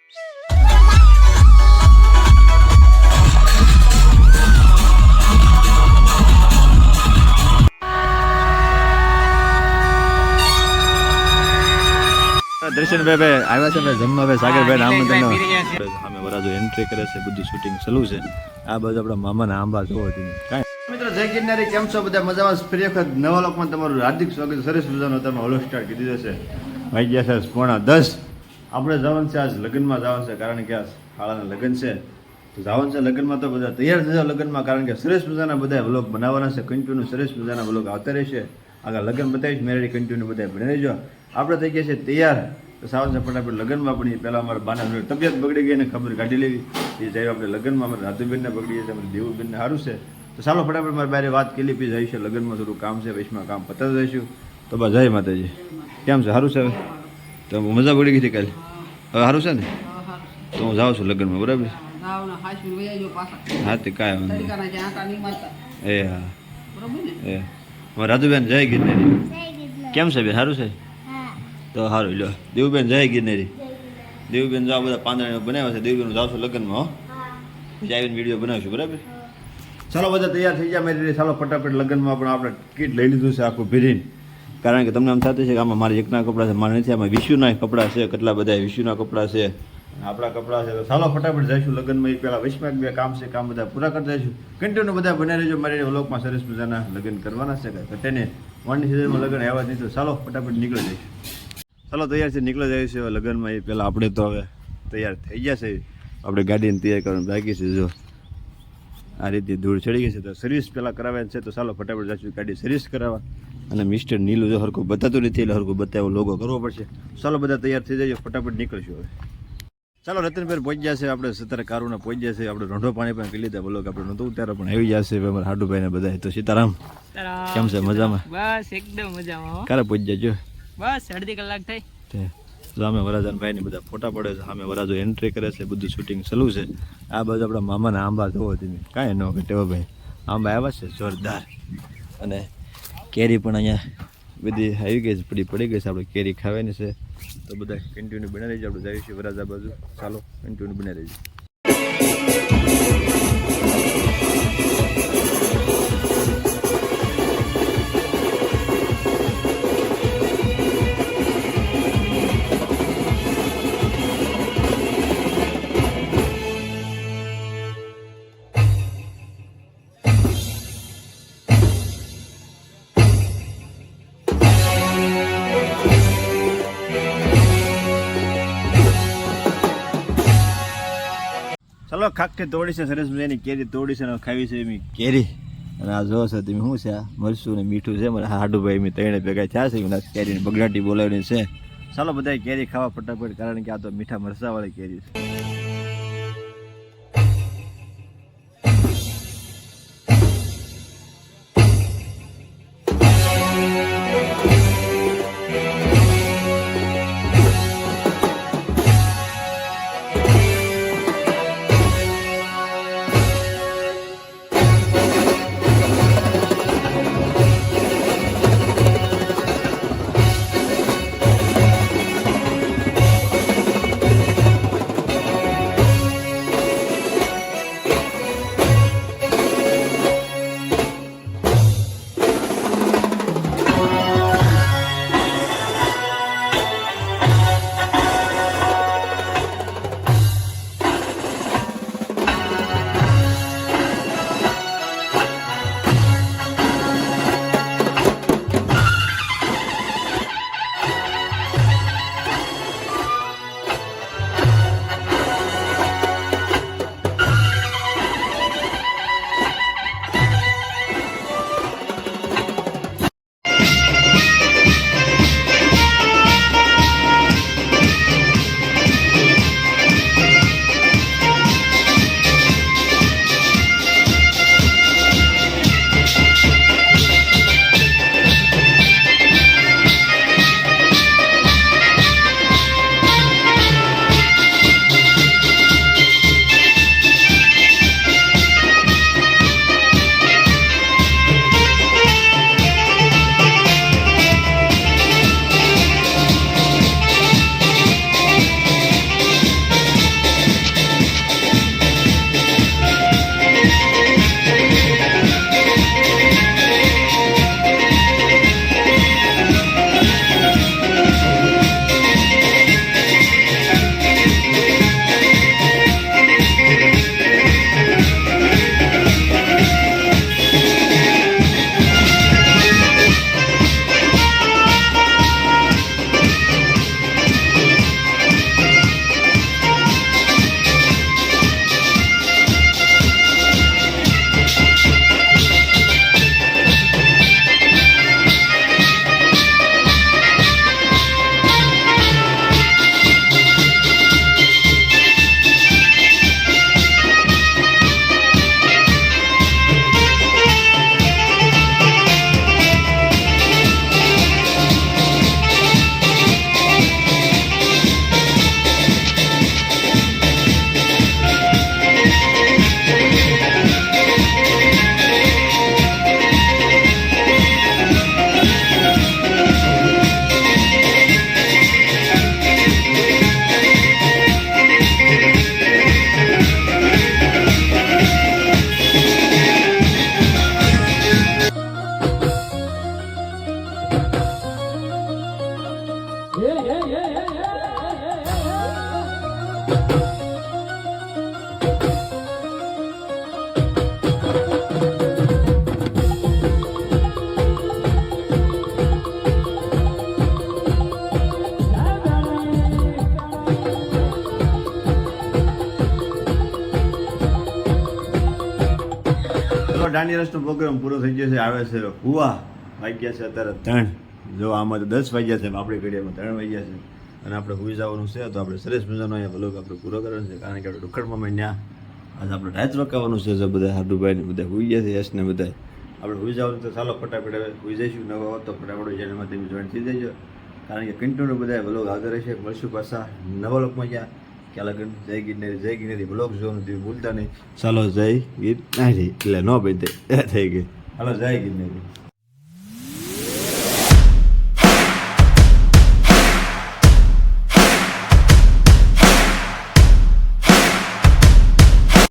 દર્શનભાઈ આવ્યા છે જમવા સાગરભાઈ આમંત્રણ સામે વરાજો એન્ટ્રી કરે છે, બધું શૂટિંગ ચાલુ છે. આ બાજુ આપણા મામાના આંબા જોવો તમે. મિત્રો જય ગિરનારી, કેમ છો બધા? મજામાં? ફરી વખત નવા લોકમાં તમારું હાર્દિક સ્વાગત. સરસ મજાનો તમે હોલો સ્ટાર્ટ કીધી જશે. વાગી ગયા છે 9:10. આપણે જવાનું છે આજ લગ્નમાં જવાનું છે, કારણ કે આ શાળાના લગ્ન છે તો જવાનું છે લગ્નમાં. તો બધા તૈયાર થઈ જાવ લગ્નમાં, કારણ કે સરસ મજાના બધા વ્લોગ બનાવવાના છે. કન્ટિન્યુ સરસ મજાના વ્લોગ આવતા રહેશે. આગળ લગ્ન બતાવીશ મેરેડી કન્ટિન્યુ બધા બની રહેજો. આપણે થઈ ગયા છે તૈયાર, તો સાવન છે ફટાફટ લગ્નમાં. પણ પહેલાં અમારા બાના તબિયત બગડી ગઈ ને ખબર કાઢી લેવી. એ જાય આપણે લગ્નમાં અમારે રાધુબેનને બગડી છે, અમારે દેવુબેનને સારું છે. તો ચાલો ફટાફટ મારે બારે વાત કરી પછી જઈશું લગ્નમાં. થોડું કામ છે, વૈશમાં કામ પતાવી દઈશું. તો બસ જય માતાજી. કેમ છે? સારું છે? હવે તો મજા પડી ગઈ હતી કાલે. હવે સારું છે ને? તો હું જાઉં છું લગ્નમાં, બરાબર? હા તે કાંઈ એ હા એ અમારે રાધુબેન જય ગિરનારી. કેમ છે બેન? સારું છે? તો સારું લો. દેવુબેન જય ગિરનારી. દેવુબેન જો આ બધા પાંદડા બનાવ્યા છે. દેવુબેન જાઉં છું લગ્નમાં. હો પછી આવીને વિડીયો બનાવીશું, બરાબર? ચાલો બધા તૈયાર થઈ ગયા મેરી. ચાલો ફટાફટ લગ્નમાં પણ આપણે કીટ લઈ લીધું છે આખું ભીરીને, કારણ કે તમને એમ થતું છે કે આમાં મારા એકના કપડાં છે, મારે નથી. આમાં વિશુના કપડાં છે, કેટલા બધા વિશુના કપડાં છે, આપણા કપડાં છે. તો ચાલો ફટાફટ જઈશું લગ્નમાં. એ પહેલાં વૈશમાં બે કામ છે, કામ બધા પૂરા કરતા જઈશું. કન્ટિન્યુ બધા બનાવી રહેજો. મારી વ્લોગમાં સરસ મજાના લગ્ન કરવાના છે. ઘટેને વનની સિઝનમાં લગ્ન આવ્યા જ નહીં. તો ચાલો ફટાફટ નીકળી જઈશું. ચાલો તૈયાર છે, નીકળી જાય છે લગ્નમાં. એ પહેલાં આપણે તો હવે તૈયાર થઈ ગયા છે. આપણે ગાડીને તૈયાર કરવાનું બાકી છે. જો આ રીતે ધૂળ ચડી ગઈ છે, તો સર્વિસ પહેલાં કરાવ્યા છે. તો ચાલો ફટાફટ જઈશું ગાડી સર્વિસ કરાવવા. અને મિસ્ટર નીલું જો હરખું બતાતું નથી, એટલે હરખું બતાવો લોગો કરવો પડશે. ચાલો બધા તૈયાર થઈ જાય, ફટાફટ નીકળીશું હવે. ચાલો રતનભાઈ પહોંચી જશે. આપણે સત્તર કારુના પહોંચી જશે. આપણે રોંઢો પાણી પણ પી લીધા. બોલો કે આપણે નહોતું ત્યારે પણ આવી જશે અમારા હાડુભાઈ ને બધા. તો સીતારામ, કેમ છે? મજામાં? બસ એકદમ મજામાં. ક્યારે પહોંચી જજો? બસ અડધી કલાક થઈ. સામે વરાજાન ને બધા ફોટા પડે છે. સામે વરાજો એન્ટ્રી કરે છે, બધું શૂટિંગ ચાલુ છે. આ બાજુ આપણા મામાના આંબા જોવો તમે. કાંઈ ન ઘટેવો ભાઈ, આંબા આવ્યા છે જોરદાર. અને કેરી પણ અહીંયા બધી આવી ગઈ છે, પડી ગઈ છે. આપણે કેરી ખાવાની છે. તો બધા કન્ટિન્યુ બનાવી રહીશું. આપણે જઈશું વરાજા બાજુ. ચાલો કન્ટિન્યુ બનાવી રહીશું. ચાલો ખાખી તોડી છે, સરસ મજાની કેરી તોડી છે અને ખાવી છે એમ કેરી. અને આ જો છે તમે શું છે? આ મરચું ને મીઠું છે. મારા હાડુભાઈ મેં ત્રણે ભેગા થયા છે. કેરીની બગડાટી બોલાવીને છે. ચાલો બધા કેરી ખાવા ફટાફટ, કારણ કે આ તો મીઠા મરચાવાળી કેરી છે. દાંડિયા રસનો પ્રોગ્રામ પૂરો થઈ ગયો છે. આવે છે હુવા, વાગ્યા છે અત્યારે 3. જો આમાં તો 10 વાગ્યા છે, આપણી ઘડિયામાં 3 વાગ્યા છે અને આપણે હુઈ જવાનું છે. તો આપણે સરસ મજાનો અહીંયા બ્લોગ આપણે પૂરો કરવાનો છે, કારણ કે આપણે ડુક્કડમાં ત્યાં આજે આપણે રાત રોકાવાનું છે. જો બધા હાડુભાઈ ને બધા હુઈ ગયા છે, યશ ને બધા આપણે હુઈ જવાનું. તો ચાલો ફટાફટ હવે હુઈ જઈશું. નવા હોત તો ફટાફટ ચેનલમાં તમે જોઈન થઈ જજો, કારણ કે કન્ટિન્યુ બધા બ્લોગ આગળ રહેશે. મળશું પાછા નવા લોકમાં ગયા ક્યાં લગન. જય ગિરનારી બ્લોગ જોવાનું તમે ભૂલતા નહીં. ચાલો જય ગિરનારી એટલે ન ભાઈ થઈ ગઈ. હાલો જય ગિરનારી.